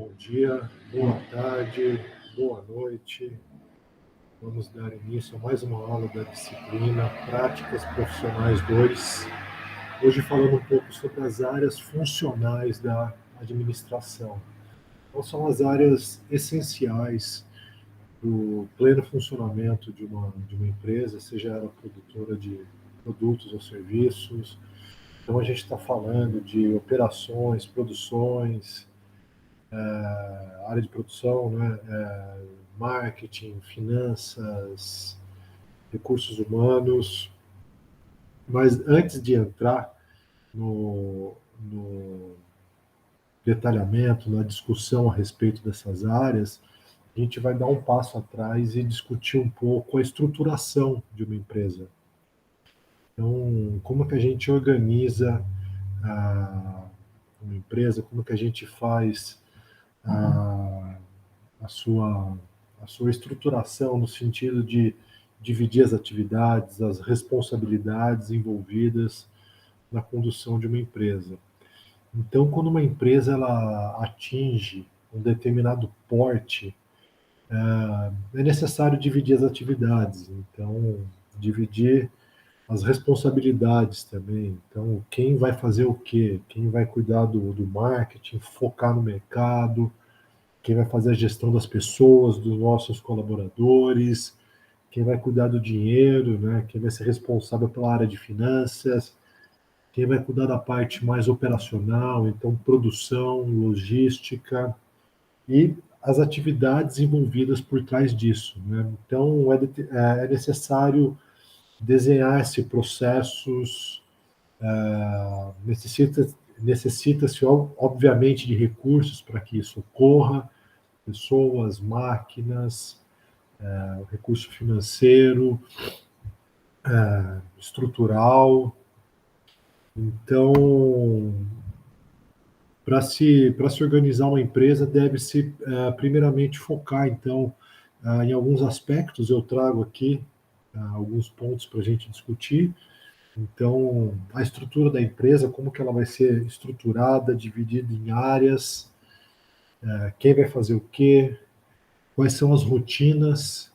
bom dia, boa tarde, boa noite. Vamos dar início a mais uma aula da disciplina Práticas Profissionais 2. Hoje falando um pouco sobre as áreas funcionais da administração. Então, são as áreas essenciais do pleno funcionamento de uma empresa, seja ela produtora de produtos ou serviços. Então, a gente está falando de operações, produções, área de produção, né? Marketing, finanças, recursos humanos. Mas antes de entrar no detalhamento, na discussão a respeito dessas áreas, a gente vai dar um passo atrás e discutir um pouco a estruturação de uma empresa. Então, como que a gente organiza uma empresa, como que a gente faz a sua estruturação no sentido de dividir as atividades, as responsabilidades envolvidas na condução de uma empresa. Então, quando uma empresa ela atinge um determinado porte, é necessário dividir as atividades. Então, dividir as responsabilidades também. Então, quem vai fazer o quê? Quem vai cuidar do marketing, focar no mercado, quem vai fazer a gestão das pessoas, dos nossos colaboradores, quem vai cuidar do dinheiro, né? Quem vai ser responsável pela área de finanças, quem vai cuidar da parte mais operacional, então produção, logística e as atividades envolvidas por trás disso, né? Então é necessário desenhar esses processos, necessita-se obviamente de recursos para que isso ocorra, pessoas, máquinas, recurso financeiro, estrutural. Então, para se organizar uma empresa, deve-se primeiramente focar, então, em alguns aspectos. Eu trago aqui alguns pontos para a gente discutir. Então, a estrutura da empresa, como que ela vai ser estruturada, dividida em áreas, quem vai fazer o quê, quais são as rotinas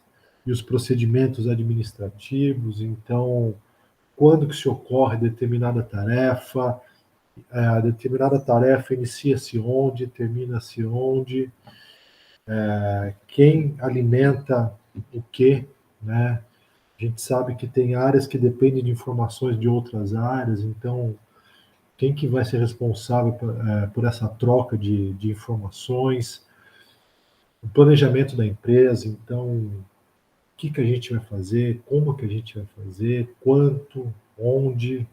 e os procedimentos administrativos. Então, quando que se ocorre determinada tarefa inicia-se onde, termina-se onde, quem alimenta o quê, né? A gente sabe que tem áreas que dependem de informações de outras áreas, então quem que vai ser responsável por essa troca de informações, o planejamento da empresa, então o que a gente vai fazer, como que a gente vai fazer, quanto, onde,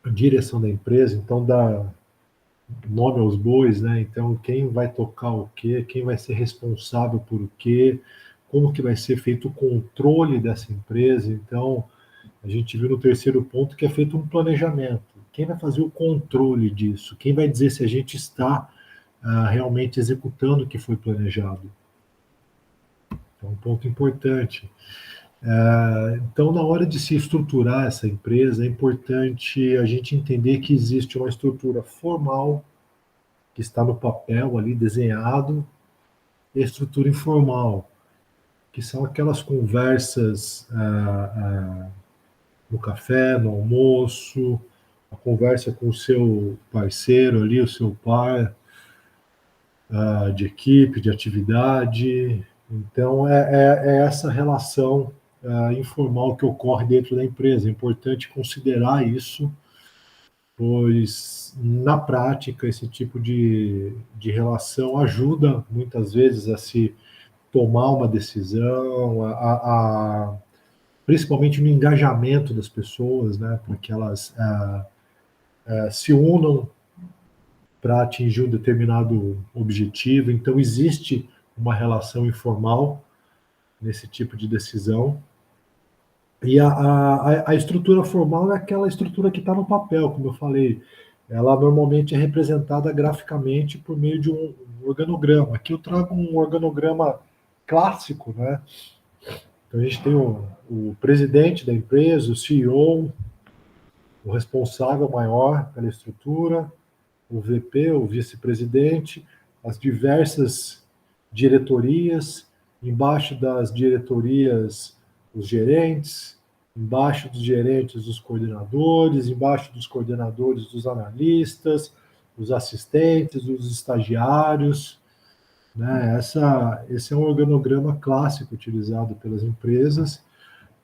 a direção da empresa, então dá nome aos bois, né? Então quem vai tocar o quê, quem vai ser responsável por o quê, como que vai ser feito o controle dessa empresa. Então a gente viu no terceiro ponto que é feito um planejamento. Quem vai fazer o controle disso? Quem vai dizer se a gente está realmente executando o que foi planejado? É um ponto importante. Então, na hora de se estruturar essa empresa, é importante a gente entender que existe uma estrutura formal, que está no papel ali desenhado, e a estrutura informal, que são aquelas conversas no café, no almoço, a conversa com o seu parceiro ali, o seu par de equipe, de atividade. Então, é essa relação informal que ocorre dentro da empresa. É importante considerar isso, pois, na prática, esse tipo de relação ajuda, muitas vezes, a se tomar uma decisão, principalmente no engajamento das pessoas, né, para que elas se unam para atingir um determinado objetivo. Então, existe uma relação informal nesse tipo de decisão. E a estrutura formal é aquela estrutura que está no papel, como eu falei. Ela normalmente é representada graficamente por meio de um organograma. Aqui eu trago um organograma clássico, né? Então a gente tem o presidente da empresa, o CEO, o responsável maior pela estrutura, o VP, o vice-presidente, as diversas diretorias, embaixo das diretorias, os gerentes, embaixo dos gerentes, os coordenadores, embaixo dos coordenadores, os analistas, os assistentes, os estagiários, né? Esse é um organograma clássico utilizado pelas empresas,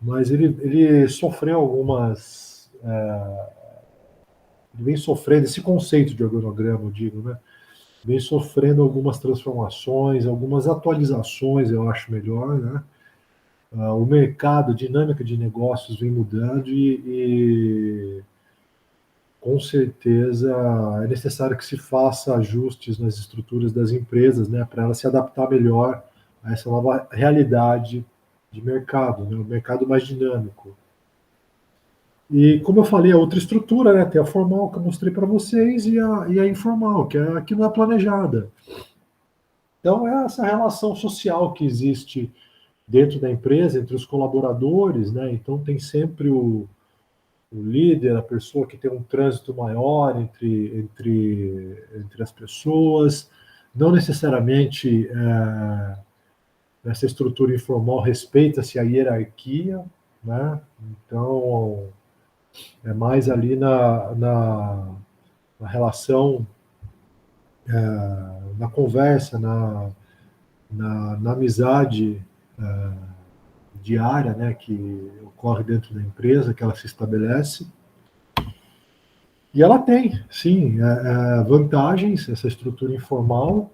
mas ele sofreu algumas. Ele vem sofrendo, esse conceito de organograma, eu digo, né? Vem sofrendo algumas transformações, algumas atualizações, eu acho melhor, né? O mercado, a dinâmica de negócios vem mudando e com certeza é necessário que se faça ajustes nas estruturas das empresas, né, para elas se adaptar melhor a essa nova realidade de mercado, né, um mercado mais dinâmico. E como eu falei, a outra estrutura, né, tem a formal que eu mostrei para vocês e a informal, que é a que não é planejada. Então é essa relação social que existe dentro da empresa, entre os colaboradores, né, então tem sempre o líder, a pessoa que tem um trânsito maior entre as pessoas, não necessariamente essa estrutura informal respeita-se a hierarquia, né? Então é mais ali na relação, na conversa, na amizade diária, né, que ocorre dentro da empresa, que ela se estabelece. E ela tem, sim, vantagens, essa estrutura informal.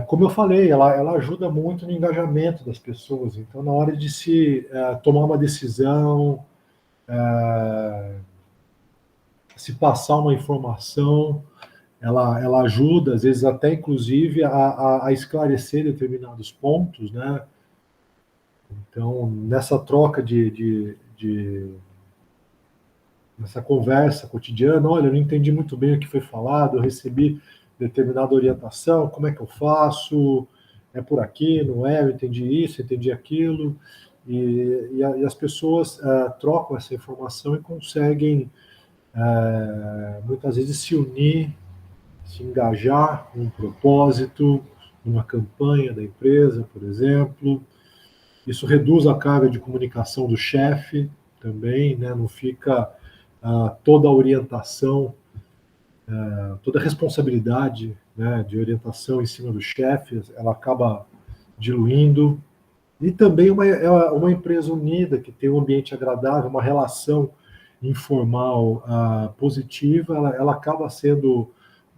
Como eu falei, ela ajuda muito no engajamento das pessoas. Então, na hora de se tomar uma decisão, se passar uma informação, ela ajuda, às vezes até inclusive, a esclarecer determinados pontos, né? Então, nessa troca nessa conversa cotidiana, olha, eu não entendi muito bem o que foi falado, eu recebi determinada orientação, como é que eu faço? É por aqui, não é? Eu entendi isso, entendi aquilo. E as pessoas trocam essa informação e conseguem, muitas vezes, se unir, se engajar num propósito, numa campanha da empresa, por exemplo. Isso reduz a carga de comunicação do chefe também, né? Não fica toda a orientação, toda a responsabilidade, né, de orientação em cima do chefe, ela acaba diluindo. E também uma empresa unida, que tem um ambiente agradável, uma relação informal positiva, ela acaba sendo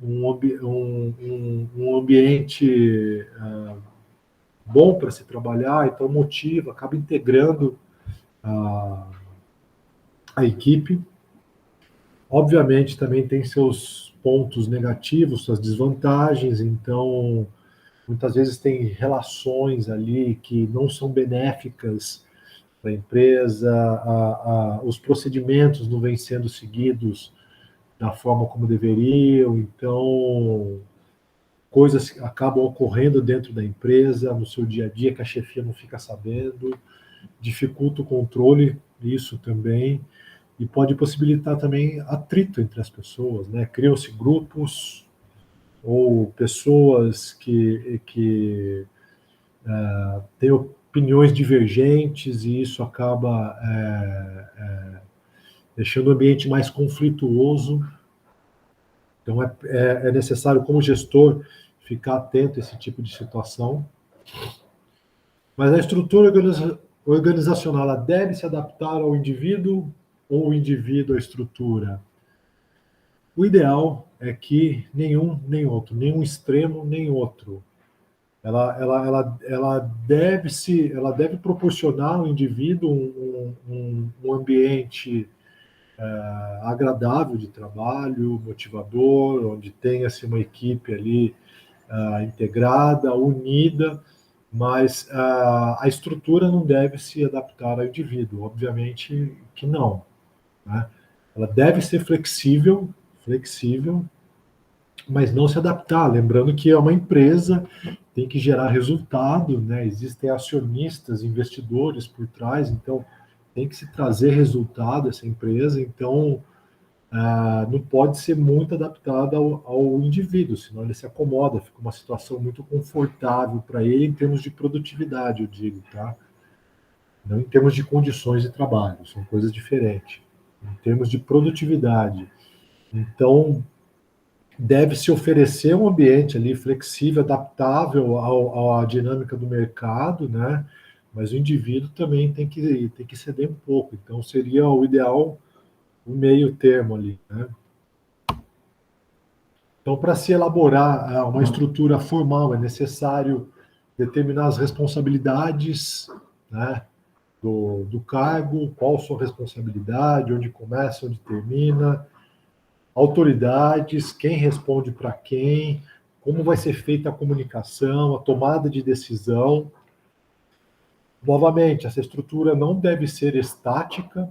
um ambiente bom para se trabalhar, então motiva, acaba integrando a, a equipe. Obviamente também tem seus pontos negativos, suas desvantagens, então muitas vezes tem relações ali que não são benéficas para a empresa, os procedimentos não vêm sendo seguidos da forma como deveriam, então coisas acabam ocorrendo dentro da empresa, no seu dia a dia, que a chefia não fica sabendo, dificulta o controle, isso também, e pode possibilitar também atrito entre as pessoas, né? Criam-se grupos ou pessoas que têm opiniões divergentes e isso acaba deixando o ambiente mais conflituoso. Então é necessário, como gestor, ficar atento a esse tipo de situação. Mas a estrutura organizacional ela deve se adaptar ao indivíduo ou o indivíduo à estrutura? O ideal é que nenhum nem outro, nenhum extremo nem outro. Ela deve proporcionar ao indivíduo um ambiente agradável de trabalho, motivador, onde tenha-se uma equipe ali integrada, unida, mas a estrutura não deve se adaptar ao indivíduo, obviamente que não, né? Ela deve ser flexível, mas não se adaptar. Lembrando que é uma empresa, tem que gerar resultado, né? Existem acionistas, investidores por trás, então tem que se trazer resultado essa empresa. Então não pode ser muito adaptada ao indivíduo, senão ele se acomoda, fica uma situação muito confortável para ele em termos de produtividade, eu digo, tá? Não em termos de condições de trabalho, são coisas diferentes. Em termos de produtividade. Então, deve-se oferecer um ambiente ali flexível, adaptável à dinâmica do mercado, né? Mas o indivíduo também tem que ceder um pouco. Então, seria o ideal o meio termo ali, né? Então, para se elaborar uma estrutura formal, é necessário determinar as responsabilidades, né, do cargo, qual a sua responsabilidade, onde começa, onde termina, autoridades, quem responde para quem, como vai ser feita a comunicação, a tomada de decisão. Novamente, essa estrutura não deve ser estática.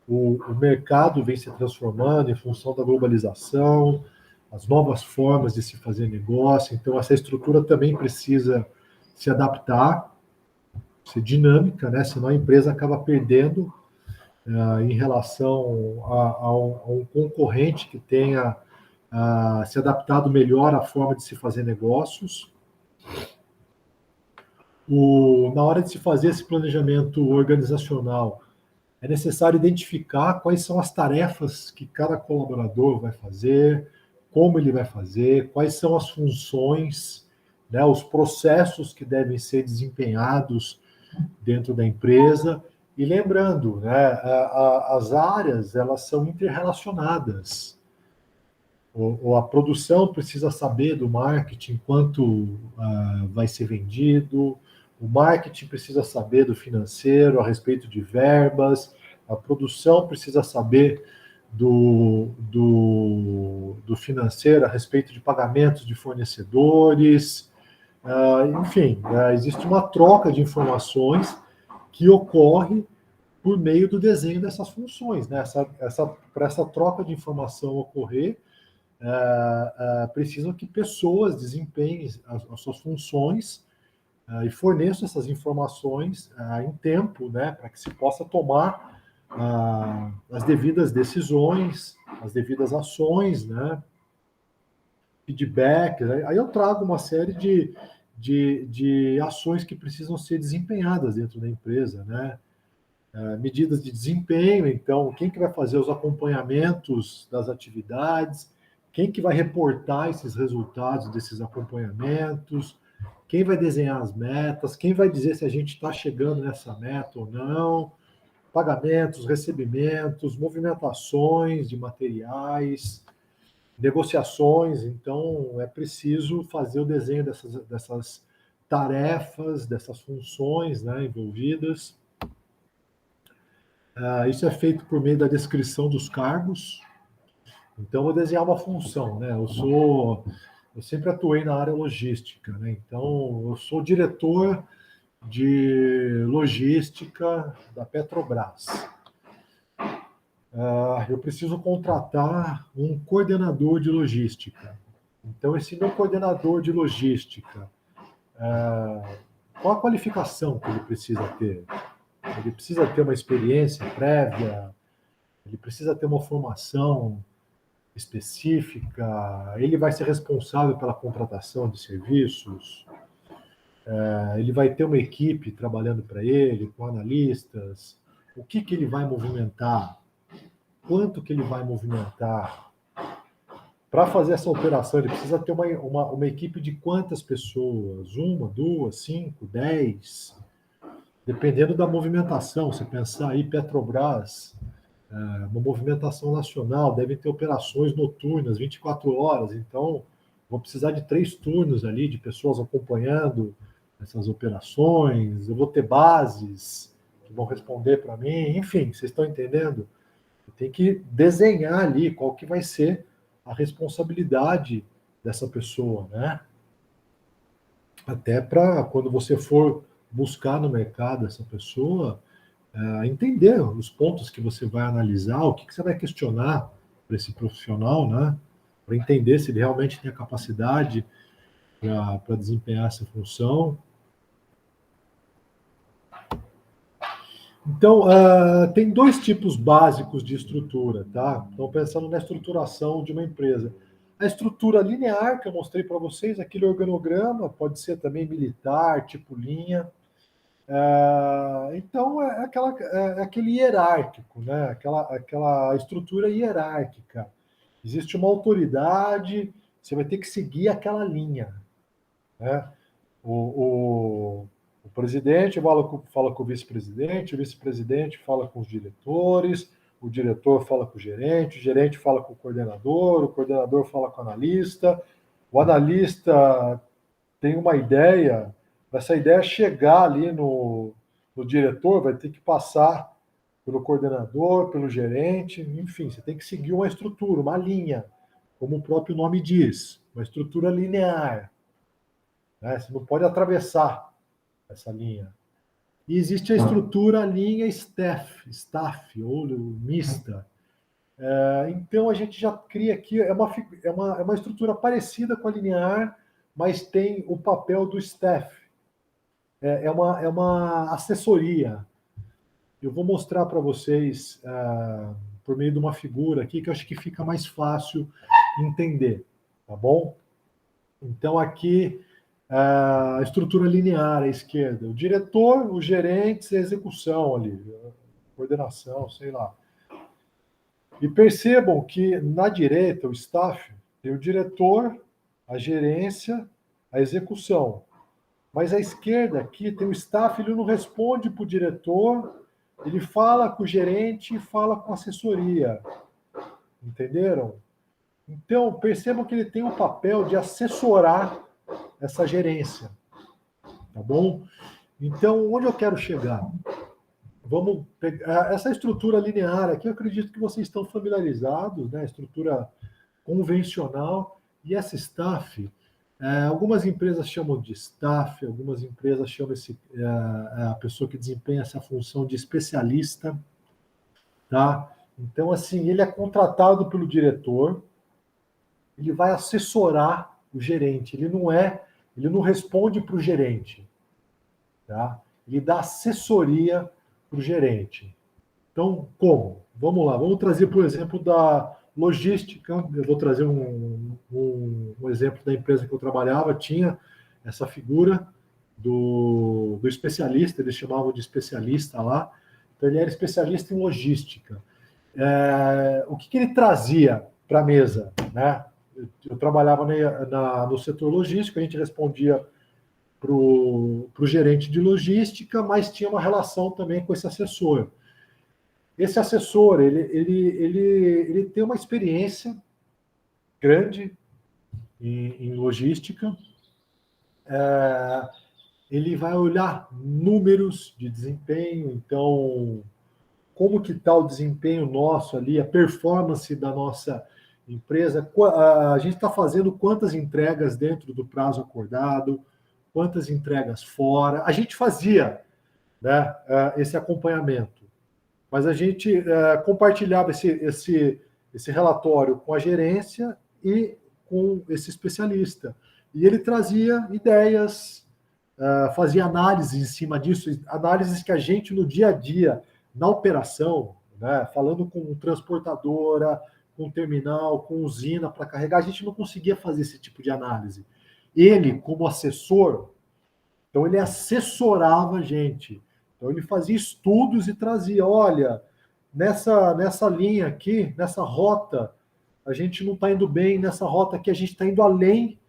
O mercado vem se transformando em função da globalização, as novas formas de se fazer negócio. Então, essa estrutura também precisa se adaptar, ser dinâmica, né? Senão a empresa acaba perdendo em relação a um concorrente que tenha se adaptado melhor à forma de se fazer negócios. Na hora de se fazer esse planejamento organizacional, é necessário identificar quais são as tarefas que cada colaborador vai fazer, como ele vai fazer, quais são as funções, né, os processos que devem ser desempenhados dentro da empresa. E lembrando, né, as áreas elas são interrelacionadas. A produção precisa saber do marketing quanto vai ser vendido, o marketing precisa saber do financeiro a respeito de verbas, a produção precisa saber do financeiro a respeito de pagamentos de fornecedores. Enfim, existe uma troca de informações que ocorre por meio do desenho dessas funções. Né? Para essa troca de informação ocorrer, precisam que pessoas desempenhem as suas funções e forneçam essas informações em tempo, né, para que se possa tomar as devidas decisões, as devidas ações, né, feedback. Né? Aí eu trago uma série de ações que precisam ser desempenhadas dentro da empresa, né? Medidas de desempenho, então, quem que vai fazer os acompanhamentos das atividades, quem que vai reportar esses resultados desses acompanhamentos, quem vai desenhar as metas, quem vai dizer se a gente está chegando nessa meta ou não, pagamentos, recebimentos, movimentações de materiais, negociações. Então, é preciso fazer o desenho dessas tarefas, dessas funções, né, envolvidas. Isso é feito por meio da descrição dos cargos. Então, eu vou desenhar uma função, né? Eu sempre atuei na área logística, né? Então, eu sou diretor de logística da Petrobras. Eu preciso contratar um coordenador de logística. Então, esse meu coordenador de logística, qual a qualificação que ele precisa ter? Ele precisa ter uma experiência prévia, ele precisa ter uma formação específica, ele vai ser responsável pela contratação de serviços, ele vai ter uma equipe trabalhando para ele, com analistas, o que ele vai movimentar, quanto que ele vai movimentar. Para fazer essa operação, ele precisa ter uma equipe de quantas pessoas? 1, 2, 5, 10, dependendo da movimentação. Se pensar aí, Petrobras, uma movimentação nacional, deve ter operações noturnas, 24 horas, então vou precisar de 3 turnos ali, de pessoas acompanhando essas operações, eu vou ter bases que vão responder para mim, enfim, vocês estão entendendo? Tem que desenhar ali qual que vai ser a responsabilidade dessa pessoa, né? Até para quando você for buscar no mercado essa pessoa, entender os pontos que você vai analisar, o que você vai questionar para esse profissional, né? Para entender se ele realmente tem a capacidade para desempenhar essa função. Então, tem dois tipos básicos de estrutura, tá? Então, pensando na estruturação de uma empresa. A estrutura linear, que eu mostrei para vocês, aquele organograma, pode ser também militar, tipo linha. Então, é aquele hierárquico, né? Aquela estrutura hierárquica. Existe uma autoridade, você vai ter que seguir aquela linha, né? O, o, o presidente fala com o vice-presidente fala com os diretores, o diretor fala com o gerente fala com o coordenador fala com o analista tem uma ideia, essa ideia chegar ali no diretor, vai ter que passar pelo coordenador, pelo gerente, enfim, você tem que seguir uma estrutura, uma linha, como o próprio nome diz, uma estrutura linear, né? Você não pode atravessar essa linha. E existe a estrutura linha staff ou mista. Então a gente já cria aqui, é uma estrutura parecida com a linear, mas tem o papel do staff. É uma assessoria. Eu vou mostrar para vocês por meio de uma figura aqui que eu acho que fica mais fácil entender, tá bom? Então aqui a estrutura linear à esquerda, o diretor, os gerentes, a execução ali, a coordenação, sei lá. E percebam que na direita, o staff, tem o diretor, a gerência, a execução. Mas à esquerda aqui tem o staff, ele não responde para o diretor, ele fala com o gerente e fala com a assessoria. Entenderam? Então, percebam que ele tem o papel de assessorar essa gerência. Tá bom? Então, onde eu quero chegar? Vamos pegar essa estrutura linear aqui, eu acredito que vocês estão familiarizados, né? Estrutura convencional. E essa staff, algumas empresas chamam de staff, algumas empresas chamam a pessoa que desempenha essa função de especialista, tá? Então, assim, ele é contratado pelo diretor, ele vai assessorar o gerente, ele não responde para o gerente, tá? Ele dá assessoria para o gerente. Então, como? Vamos lá, vamos trazer, por exemplo, da logística. Eu vou trazer um exemplo da empresa que eu trabalhava, tinha essa figura do especialista, eles chamavam de especialista lá. Então, ele era especialista em logística. O que ele trazia para a mesa? Né? Eu trabalhava no setor logístico, a gente respondia para o gerente de logística, mas tinha uma relação também com esse assessor. Esse assessor, ele tem uma experiência grande em logística, ele vai olhar números de desempenho, então, como que está o desempenho nosso ali, a performance da nossa empresa, a gente está fazendo quantas entregas dentro do prazo acordado, quantas entregas fora, a gente fazia, né, esse acompanhamento. Mas a gente compartilhava esse relatório com a gerência e com esse especialista. E ele trazia ideias, fazia análises em cima disso, análises que a gente, no dia a dia, na operação, né, falando com transportadora, com terminal, com usina para carregar, a gente não conseguia fazer esse tipo de análise. Ele, como assessor, então ele assessorava a gente. Então ele fazia estudos e trazia, olha, nessa linha aqui, nessa rota, a gente não está indo bem, nessa rota aqui a gente está indo além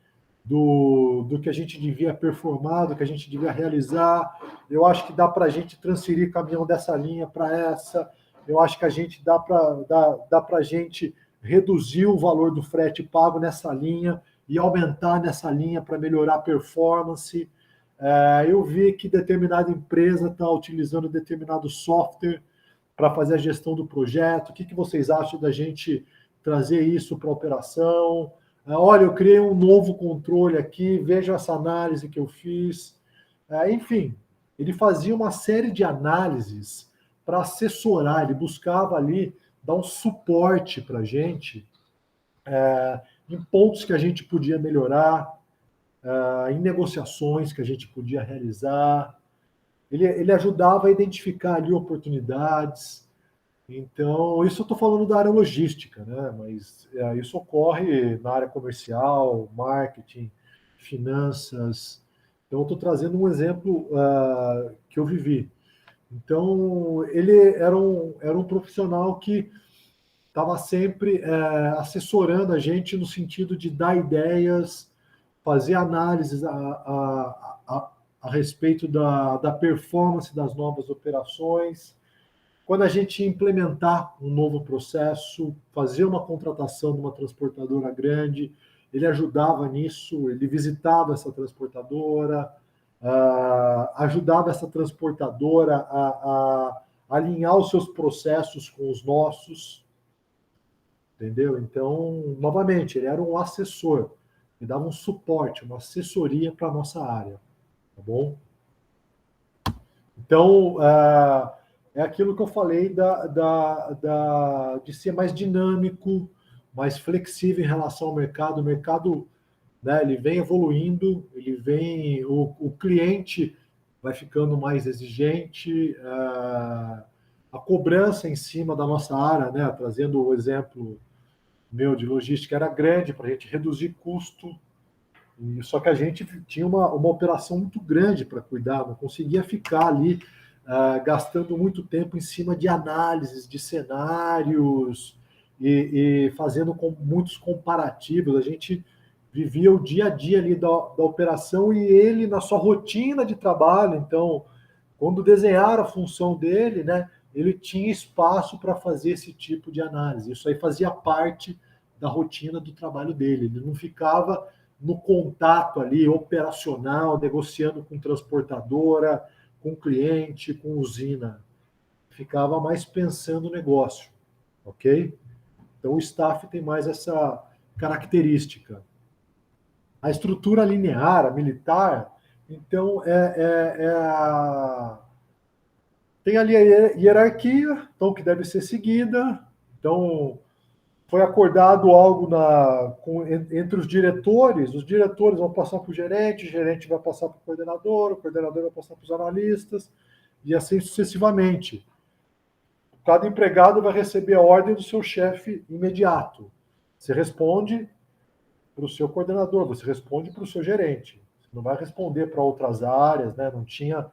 do que a gente devia performar, do que a gente devia realizar. Eu acho que dá para a gente transferir caminhão dessa linha para essa. Eu acho que a gente dá para a gente reduzir o valor do frete pago nessa linha e aumentar nessa linha para melhorar a performance. Eu vi que determinada empresa está utilizando determinado software para fazer a gestão do projeto. O que vocês acham da gente trazer isso para a operação? Olha, eu criei um novo controle aqui, veja essa análise que eu fiz. Enfim, ele fazia uma série de análises para assessorar, ele buscava ali dar um suporte para a gente em pontos que a gente podia melhorar, em negociações que a gente podia realizar. ele ajudava a identificar ali oportunidades. Então, isso eu estou falando da área logística, né? Mas isso ocorre na área comercial, marketing, finanças. Então, eu estou trazendo um exemplo que eu vivi. Então, ele era um profissional que estava sempre assessorando a gente no sentido de dar ideias, fazer análises a respeito da performance das novas operações. Quando a gente ia implementar um novo processo, fazer uma contratação de uma transportadora grande, ele ajudava nisso, ele visitava essa transportadora, ajudava essa transportadora a alinhar os seus processos com os nossos, entendeu? Então, novamente, ele era um assessor, ele dava um suporte, uma assessoria para a nossa área, tá bom? Então, é aquilo que eu falei de ser mais dinâmico, mais flexível em relação ao mercado. O mercado, né, ele vem evoluindo, o cliente vai ficando mais exigente, a cobrança em cima da nossa área, né, trazendo o exemplo meu de logística, era grande para a gente reduzir custo, só que a gente tinha uma operação muito grande para cuidar, não conseguia ficar ali gastando muito tempo em cima de análises de cenários e fazendo muitos comparativos. A gente vivia o dia a dia ali da operação e ele na sua rotina de trabalho. Então, quando desenharam a função dele, né, ele tinha espaço para fazer esse tipo de análise. Isso aí fazia parte da rotina do trabalho dele. Ele não ficava no contato ali operacional, negociando com transportadora, com cliente, com usina. Ficava mais pensando no negócio, ok? Então o staff tem mais essa característica. A estrutura linear, a militar, então tem ali a hierarquia, então que deve ser seguida. Então foi acordado algo entre os diretores vão passar para o gerente vai passar para o coordenador vai passar para os analistas, e assim sucessivamente. Cada empregado vai receber a ordem do seu chefe imediato. Você responde para o seu coordenador, você responde para o seu gerente. Você não vai responder para outras áreas, né? Não tinha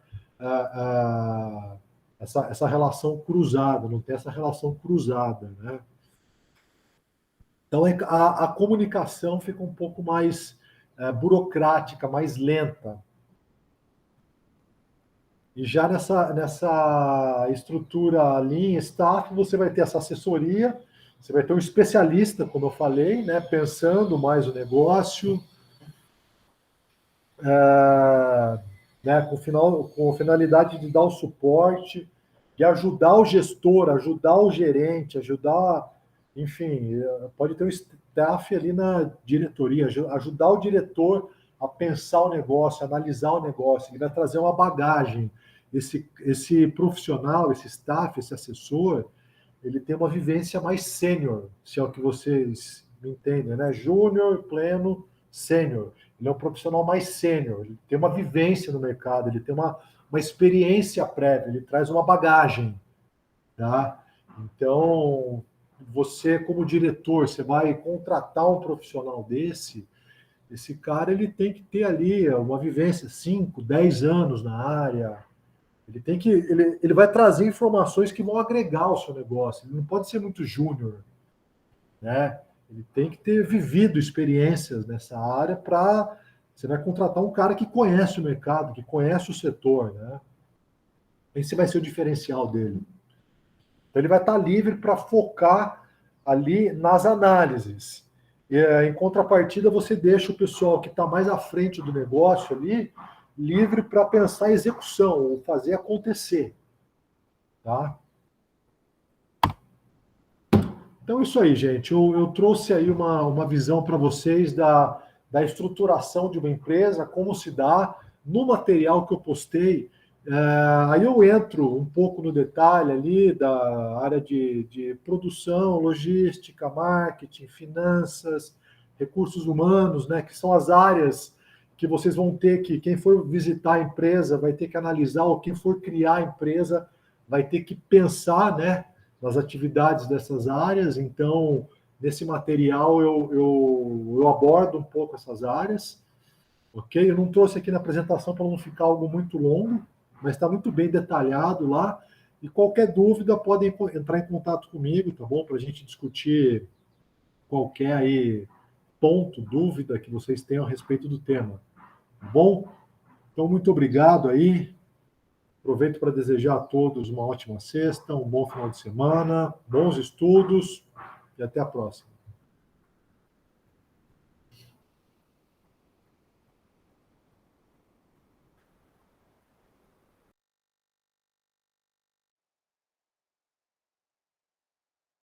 essa relação cruzada, não tem essa relação cruzada, né? Então, a comunicação fica um pouco mais burocrática, mais lenta. E já nessa estrutura Lean Staff, você vai ter essa assessoria, você vai ter um especialista, como eu falei, né, pensando mais o negócio, né, com a finalidade de dar o suporte, de ajudar o gestor, ajudar o gerente, ajudar, enfim, pode ter um staff ali na diretoria, ajudar o diretor a pensar o negócio, analisar o negócio, ele vai trazer uma bagagem. Esse profissional, esse staff, esse assessor, ele tem uma vivência mais sênior, se é o que vocês me entendem, né? Júnior, pleno, sênior. Ele é um profissional mais sênior, ele tem uma vivência no mercado, ele tem uma experiência prévia, ele traz uma bagagem, tá? Então, você como diretor, você vai contratar um profissional esse cara ele tem que ter ali uma vivência, 5, 10 anos na área, ele vai trazer informações que vão agregar ao seu negócio, ele não pode ser muito júnior, né? Ele tem que ter vivido experiências nessa área para você vai contratar um cara que conhece o mercado, que conhece o setor, né? Esse vai ser o diferencial dele. Então ele vai estar livre para focar ali nas análises. Em contrapartida, você deixa o pessoal que está mais à frente do negócio ali livre para pensar em execução, ou fazer acontecer. Tá? Então, isso aí, gente. Eu trouxe aí uma visão para vocês da estruturação de uma empresa, como se dá, no material que eu postei. Aí eu entro um pouco no detalhe ali da área de produção, logística, marketing, finanças, recursos humanos, né, que são as áreas que vocês vão ter que, quem for visitar a empresa vai ter que analisar, ou quem for criar a empresa vai ter que pensar, né, nas atividades dessas áreas. Então, nesse material eu abordo um pouco essas áreas, ok? Eu não trouxe aqui na apresentação para não ficar algo muito longo, mas está muito bem detalhado lá. E qualquer dúvida podem entrar em contato comigo, tá bom? Para a gente discutir qualquer aí ponto, dúvida que vocês tenham a respeito do tema, tá bom? Então, muito obrigado aí. Aproveito para desejar a todos uma ótima sexta, um bom final de semana, bons estudos e até a próxima.